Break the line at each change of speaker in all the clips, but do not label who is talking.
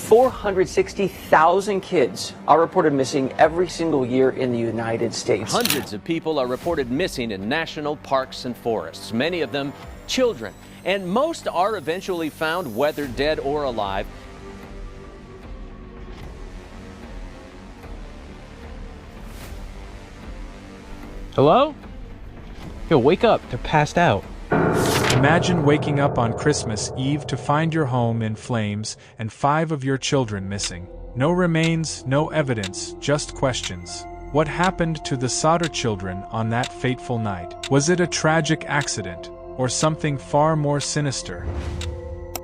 460,000 kids are reported missing every single year in the United States.
Hundreds of people are reported missing in national parks and forests, many of them children. And most are eventually found, whether dead or alive.
Hello? Yo, wake up. They're passed out.
Imagine waking up on Christmas Eve to find your home in flames and 5 of your children missing. No remains, no evidence, just questions. What happened to the Sodder children on that fateful night? Was it a tragic accident, or something far more sinister?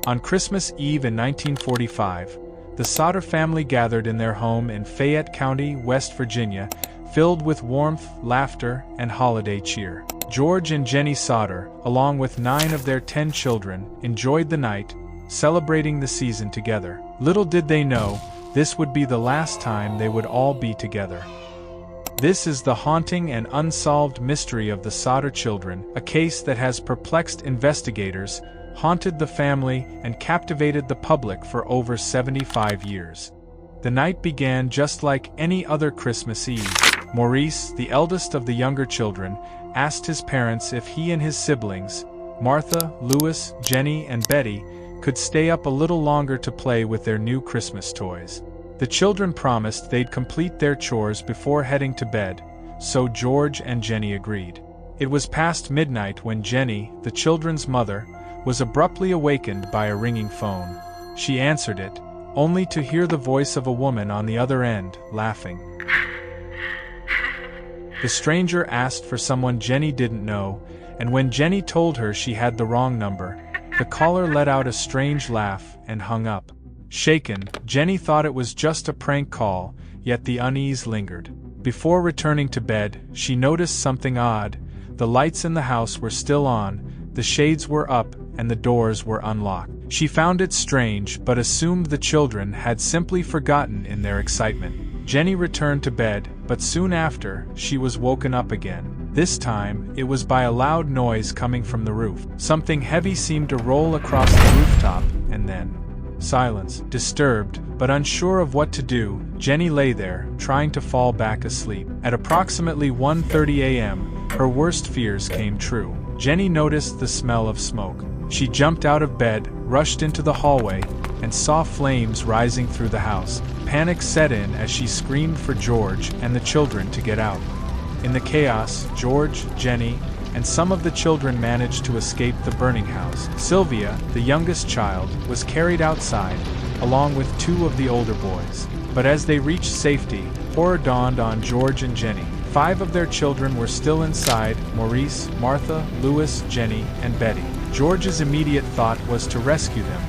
On Christmas Eve in 1945, the Sodder family gathered in their home in Fayette County, West Virginia, filled with warmth, laughter, and holiday cheer. George and Jenny Sodder, along with 9 of their 10 children, enjoyed the night, celebrating the season together. Little did they know, this would be the last time they would all be together. This is the haunting and unsolved mystery of the Sodder children, a case that has perplexed investigators, haunted the family, and captivated the public for over 75 years. The night began just like any other Christmas Eve. Maurice, the eldest of the younger children, asked his parents if he and his siblings, Martha, Louis, Jenny, and Betty, could stay up a little longer to play with their new Christmas toys. The children promised they'd complete their chores before heading to bed, so George and Jenny agreed. It was past midnight when Jenny, the children's mother, was abruptly awakened by a ringing phone. She answered it, only to hear the voice of a woman on the other end, laughing. The stranger asked for someone Jenny didn't know, and when Jenny told her she had the wrong number, the caller let out a strange laugh and hung up. Shaken, Jenny thought it was just a prank call, yet the unease lingered. Before returning to bed, she noticed something odd. The lights in the house were still on, the shades were up, and the doors were unlocked. She found it strange, but assumed the children had simply forgotten in their excitement. Jenny returned to bed, but soon after, she was woken up again. This time, it was by a loud noise coming from the roof. Something heavy seemed to roll across the rooftop, and then silence. Disturbed, but unsure of what to do, Jenny lay there, trying to fall back asleep. At approximately 1:30 a.m., her worst fears came true. Jenny noticed the smell of smoke. She jumped out of bed, rushed into the hallway, and saw flames rising through the house. Panic set in as she screamed for George and the children to get out. In the chaos, George, Jenny, and some of the children managed to escape the burning house. Sylvia, the youngest child, was carried outside, along with 2 of the older boys. But as they reached safety, horror dawned on George and Jenny. 5 of their children were still inside: Maurice, Martha, Louis, Jenny, and Betty. George's immediate thought was to rescue them,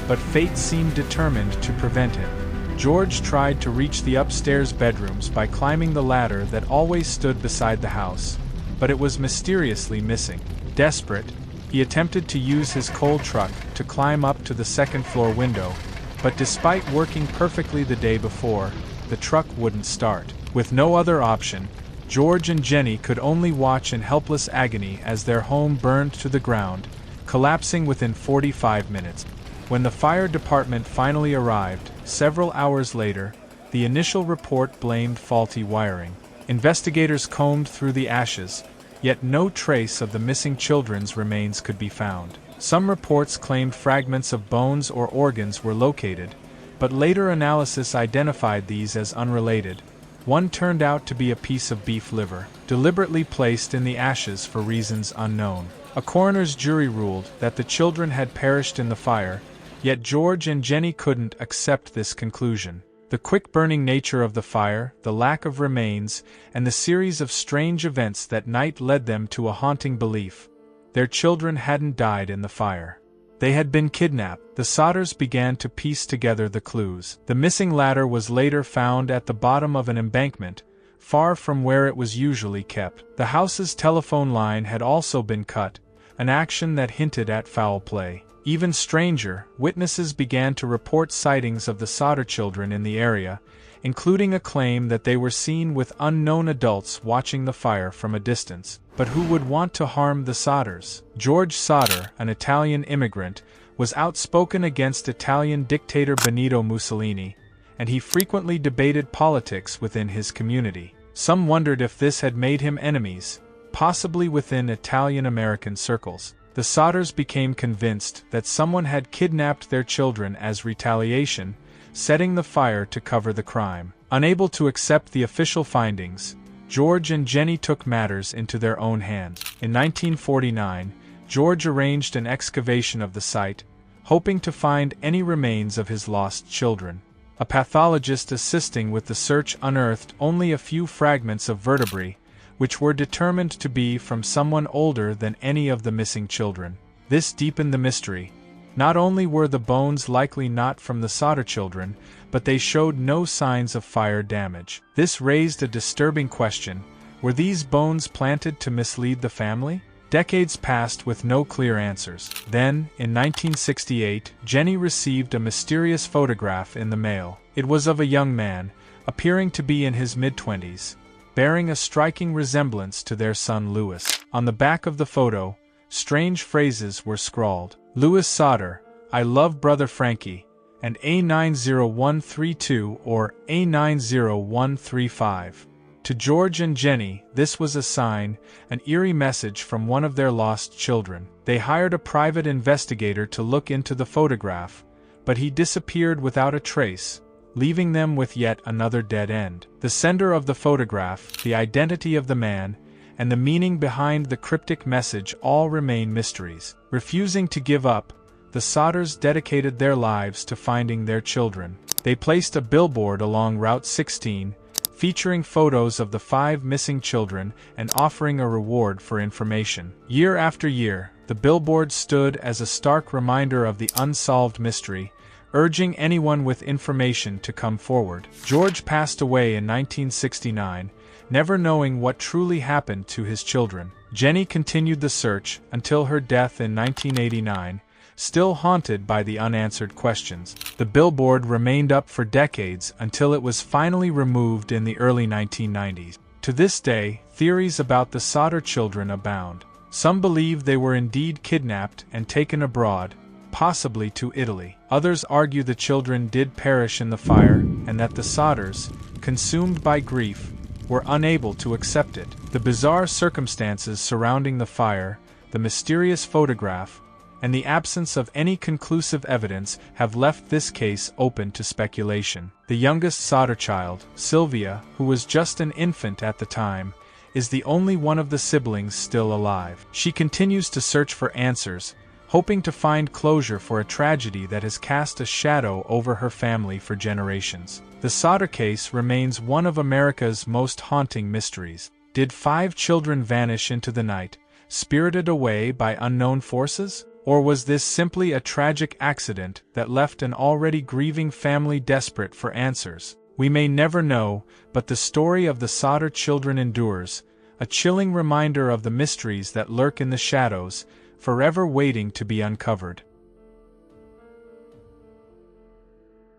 but fate seemed determined to prevent him. George tried to reach the upstairs bedrooms by climbing the ladder that always stood beside the house, but it was mysteriously missing. Desperate, he attempted to use his coal truck to climb up to the second-floor window, but despite working perfectly the day before, the truck wouldn't start. With no other option, George and Jenny could only watch in helpless agony as their home burned to the ground, collapsing within 45 minutes. When the fire department finally arrived, several hours later, the initial report blamed faulty wiring. Investigators combed through the ashes, yet no trace of the missing children's remains could be found. Some reports claimed fragments of bones or organs were located, but later analysis identified these as unrelated. One turned out to be a piece of beef liver, deliberately placed in the ashes for reasons unknown. A coroner's jury ruled that the children had perished in the fire, yet George and Jenny couldn't accept this conclusion. The quick-burning nature of the fire, the lack of remains, and the series of strange events that night led them to a haunting belief: their children hadn't died in the fire. They had been kidnapped. The Sodders began to piece together the clues. The missing ladder was later found at the bottom of an embankment, far from where it was usually kept. The house's telephone line had also been cut, an action that hinted at foul play. Even stranger, witnesses began to report sightings of the Sodder children in the area, including a claim that they were seen with unknown adults watching the fire from a distance. But who would want to harm the Sodders? George Sodder, an Italian immigrant, was outspoken against Italian dictator Benito Mussolini, and he frequently debated politics within his community. Some wondered if this had made him enemies, possibly within Italian-American circles. The Sodders became convinced that someone had kidnapped their children as retaliation, setting the fire to cover the crime. Unable to accept the official findings, George and Jenny took matters into their own hands. In 1949, George arranged an excavation of the site, hoping to find any remains of his lost children. A pathologist assisting with the search unearthed only a few fragments of vertebrae, which were determined to be from someone older than any of the missing children. This deepened the mystery. Not only were the bones likely not from the Sodder children, but they showed no signs of fire damage. This raised a disturbing question: were these bones planted to mislead the family? Decades passed with no clear answers. Then, in 1968, Jenny received a mysterious photograph in the mail. It was of a young man, appearing to be in his mid-20s, bearing a striking resemblance to their son Louis. On the back of the photo, strange phrases were scrawled. Louis Sodder, I love brother Frankie, and A90132 or A90135. To George and Jenny, this was a sign, an eerie message from one of their lost children. They hired a private investigator to look into the photograph, but he disappeared without a trace, leaving them with yet another dead end. The sender of the photograph, the identity of the man, and the meaning behind the cryptic message all remain mysteries. Refusing to give up, the Sodders dedicated their lives to finding their children. They placed a billboard along Route 16, featuring photos of the 5 missing children and offering a reward for information. Year after year, the billboard stood as a stark reminder of the unsolved mystery, urging anyone with information to come forward. George passed away in 1969, never knowing what truly happened to his children. Jenny continued the search until her death in 1989, still haunted by the unanswered questions. The billboard remained up for decades until it was finally removed in the early 1990s. To this day, theories about the Sodder children abound. Some believe they were indeed kidnapped and taken abroad, possibly to Italy. Others argue the children did perish in the fire and that the Sodders, consumed by grief, were unable to accept it. The bizarre circumstances surrounding the fire, the mysterious photograph, and the absence of any conclusive evidence have left this case open to speculation. The youngest Sodder child, Sylvia, who was just an infant at the time, is the only one of the siblings still alive. She continues to search for answers, hoping to find closure for a tragedy that has cast a shadow over her family for generations. The Sodder case remains one of America's most haunting mysteries. Did 5 children vanish into the night, spirited away by unknown forces? Or was this simply a tragic accident that left an already grieving family desperate for answers? We may never know, but the story of the Sodder children endures, a chilling reminder of the mysteries that lurk in the shadows, forever waiting to be uncovered.